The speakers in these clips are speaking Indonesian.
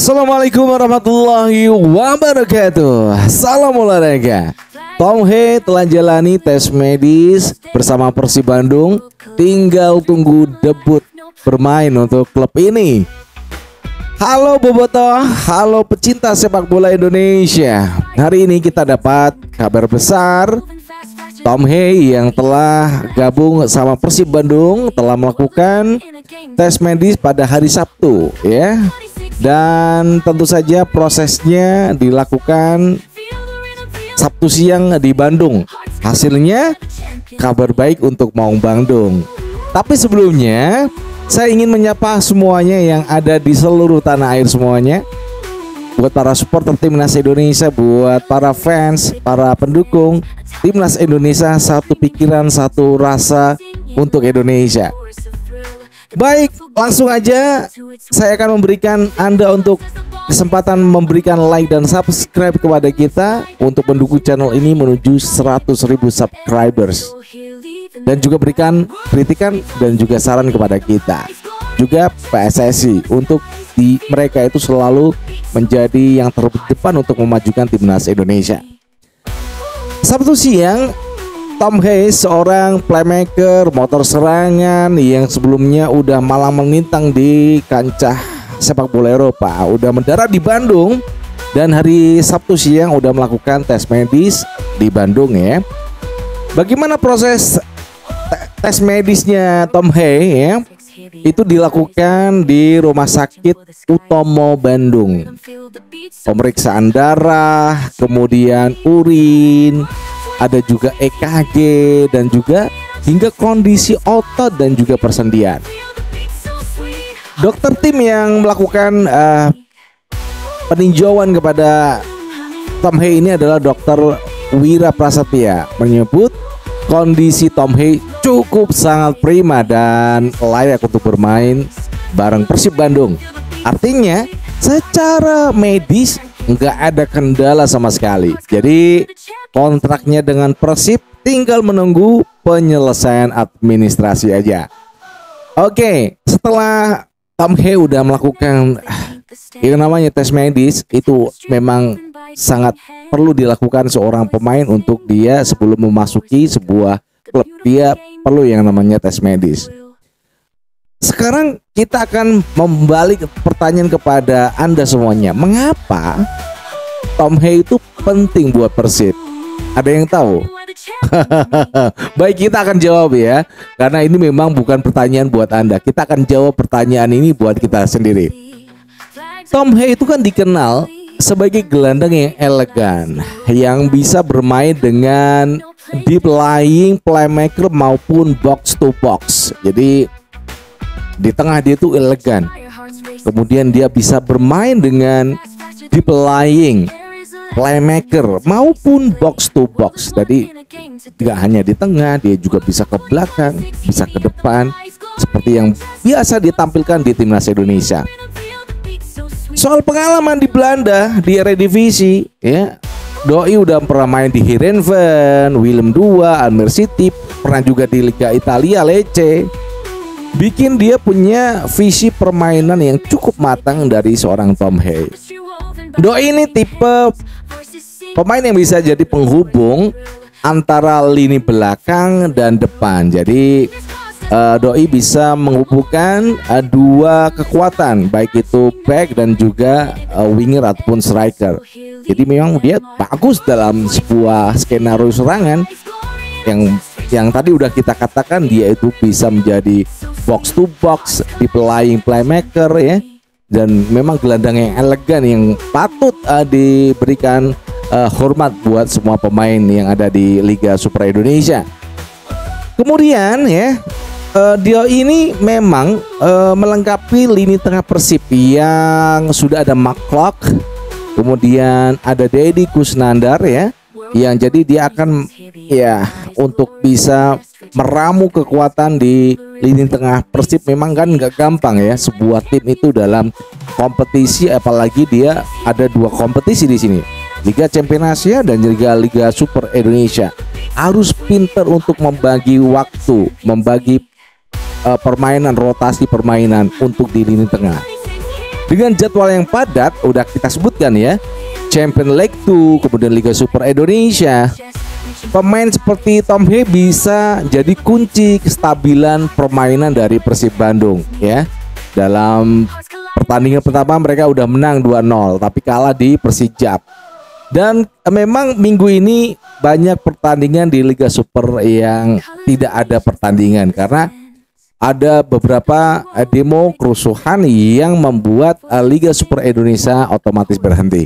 Assalamualaikum warahmatullahi wabarakatuh. Salam olahraga. Tom Hei telah jalani tes medis bersama Persib Bandung. Tinggal tunggu debut bermain untuk klub ini. Halo Bobotoh, halo pecinta sepak bola Indonesia. Hari ini kita dapat kabar besar. Tom Hei yang telah gabung sama Persib Bandung telah melakukan tes medis pada hari Sabtu ya. Dan tentu saja prosesnya dilakukan Sabtu siang di Bandung. Hasilnya kabar baik untuk Maung Bandung. Tapi sebelumnya saya ingin menyapa semuanya yang ada di seluruh tanah air semuanya. Buat para supporter Timnas Indonesia, buat para fans, para pendukung Timnas Indonesia, satu pikiran, satu rasa untuk Indonesia. Baik, langsung aja saya akan memberikan Anda untuk kesempatan memberikan like dan subscribe kepada kita untuk mendukung channel ini menuju 100.000 subscribers. Dan juga berikan kritikan dan juga saran kepada kita. Juga PSSI untuk mereka itu selalu menjadi yang terdepan untuk memajukan Timnas Indonesia. Sabtu siang, Tom Hei, seorang playmaker motor serangan yang sebelumnya udah malang melintang di kancah sepak bola Eropa, udah mendarat di Bandung dan hari Sabtu siang udah melakukan tes medis di Bandung ya. Bagaimana proses tes medisnya Tom Hei ya? Itu dilakukan di Rumah Sakit Utomo Bandung. Pemeriksaan darah, kemudian urin, ada juga EKG dan juga hingga kondisi otot dan juga persendian. Dokter tim yang melakukan peninjauan kepada Tom Hei ini adalah Dokter Wira Prasetya, menyebut kondisi Tom Hei cukup sangat prima dan layak untuk bermain bareng Persib Bandung. Artinya secara medis nggak ada kendala sama sekali. Jadi kontraknya dengan Persib tinggal menunggu penyelesaian administrasi aja. Oke, setelah Tom Hei udah melakukan yang namanya tes medis, itu memang sangat perlu dilakukan seorang pemain untuk dia sebelum memasuki sebuah klub. Dia perlu yang namanya tes medis. Sekarang kita akan membalik pertanyaan kepada Anda semuanya. Mengapa Tom Hei itu penting buat Persib? Ada yang tahu? Baik, kita akan jawab ya. Karena ini memang bukan pertanyaan buat Anda. Kita akan jawab pertanyaan ini buat kita sendiri. Tom Hei itu kan dikenal sebagai gelandang yang elegan, yang bisa bermain dengan deep lying playmaker maupun box to box. Jadi di tengah dia itu elegan. Kemudian dia bisa bermain dengan deep lying playmaker maupun box to box. Jadi tidak hanya di tengah, dia juga bisa ke belakang, bisa ke depan, seperti yang biasa ditampilkan di Timnas Indonesia. Soal pengalaman di Belanda di Eredivisie ya, Doi udah pernah main di Heerenveen, Willem II, Almere City, pernah juga di Liga Italia Lecce. Bikin dia punya visi permainan yang cukup matang dari seorang Tom Hei. Doi ini tipe pemain yang bisa jadi penghubung antara lini belakang dan depan. Jadi Doi bisa menghubungkan dua kekuatan, baik itu back dan juga winger ataupun striker. Jadi memang dia bagus dalam sebuah skenario serangan yang tadi udah kita katakan, dia itu bisa menjadi box to box, deep lying playmaker ya. Dan memang gelandang yang elegan yang patut diberikan hormat buat semua pemain yang ada di Liga Super Indonesia. Kemudian ya, dia ini memang melengkapi lini tengah Persib yang sudah ada McClough, kemudian ada Deddy Kusnandar ya, yang jadi dia akan ya untuk bisa meramu kekuatan di lini tengah Persib. Memang kan nggak gampang ya sebuah tim itu dalam kompetisi, apalagi dia ada dua kompetisi di sini, Liga Champions Asia dan juga Liga Super Indonesia. Harus pintar untuk membagi waktu, membagi permainan, rotasi permainan untuk di lini tengah. Dengan jadwal yang padat, udah kita sebutkan ya, Champion League 2, kemudian Liga Super Indonesia, pemain seperti Tom Hee bisa jadi kunci kestabilan permainan dari Persib Bandung ya. Dalam pertandingan pertama mereka udah menang 2-0 tapi kalah di Persijap. Dan memang minggu ini banyak pertandingan di Liga Super yang tidak ada pertandingan karena ada beberapa demo kerusuhan yang membuat Liga Super Indonesia otomatis berhenti.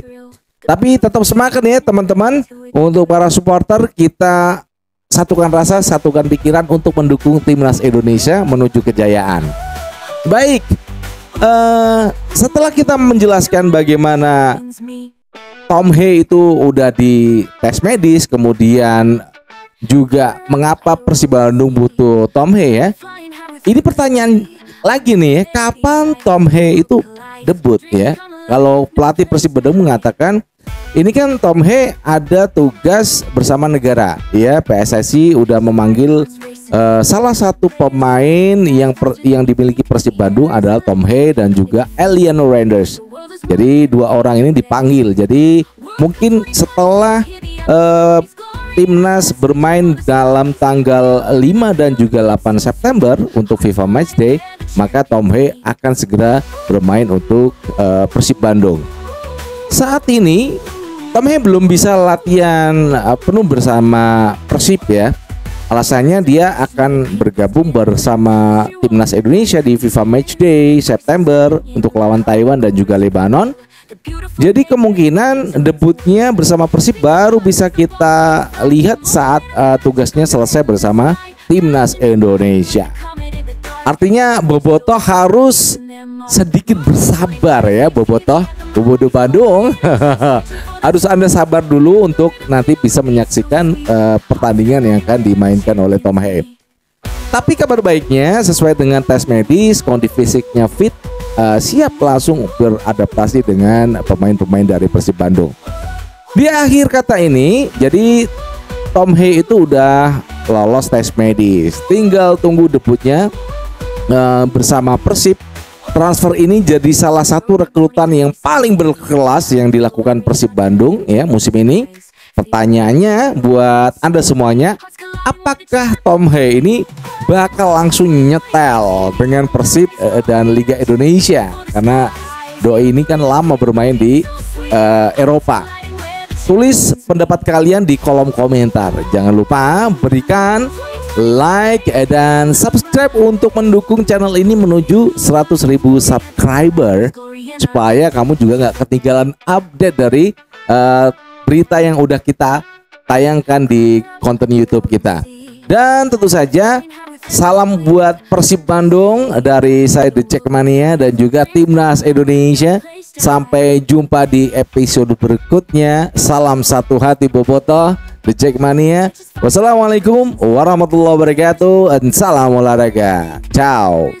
Tapi tetap semangat ya teman-teman. Untuk para supporter, kita satukan rasa, satukan pikiran untuk mendukung timnas Indonesia menuju kejayaan. Baik, setelah kita menjelaskan bagaimana Tom Hee itu udah di tes medis, kemudian juga mengapa Persib Bandung butuh Tom Hee ya. Ini pertanyaan lagi nih, kapan Tom Hee itu debut ya? Kalau pelatih Persib Bandung mengatakan ini kan Tom Hee ada tugas bersama negara ya, PSSI udah memanggil salah satu pemain yang dimiliki Persib Bandung adalah Tom Hee dan juga Eliano Randers. Jadi dua orang ini dipanggil. Jadi mungkin setelah timnas bermain dalam tanggal 5 dan juga 8 September untuk FIFA Matchday, maka Tom Hee akan segera bermain untuk Persib Bandung. Saat ini Tom Hee belum bisa latihan penuh bersama Persib ya. Alasannya dia akan bergabung bersama timnas Indonesia di FIFA Matchday September untuk lawan Taiwan dan juga Lebanon. Jadi kemungkinan debutnya bersama Persib baru bisa kita lihat saat tugasnya selesai bersama timnas Indonesia. Artinya Bobotoh harus sedikit bersabar ya, Bobotoh Bandung. Harus Anda sabar dulu untuk nanti bisa menyaksikan pertandingan yang akan dimainkan oleh Tom Hee. Tapi kabar baiknya sesuai dengan tes medis, kondisi fisiknya fit, siap langsung beradaptasi dengan pemain-pemain dari Persib Bandung. Di akhir kata ini, jadi Tom Hee itu udah lolos tes medis, tinggal tunggu debutnya bersama Persib. Transfer ini jadi salah satu rekrutan yang paling berkelas yang dilakukan Persib Bandung ya musim ini. Pertanyaannya buat Anda semuanya, apakah Tom Hee ini bakal langsung nyetel dengan Persib dan Liga Indonesia? Karena doi ini kan lama bermain di Eropa. Tulis pendapat kalian di kolom komentar. Jangan lupa berikan like dan subscribe untuk mendukung channel ini menuju 100.000 subscriber supaya kamu juga nggak ketinggalan update dari berita yang udah kita tayangkan di konten YouTube kita. Dan tentu saja salam buat Persib Bandung dari saya The Jackmania dan juga timnas Indonesia. Sampai jumpa di episode berikutnya. Salam satu hati Bobotoh The Jackmania. Wassalamualaikum warahmatullahi wabarakatuh dan salam olahraga. Ciao.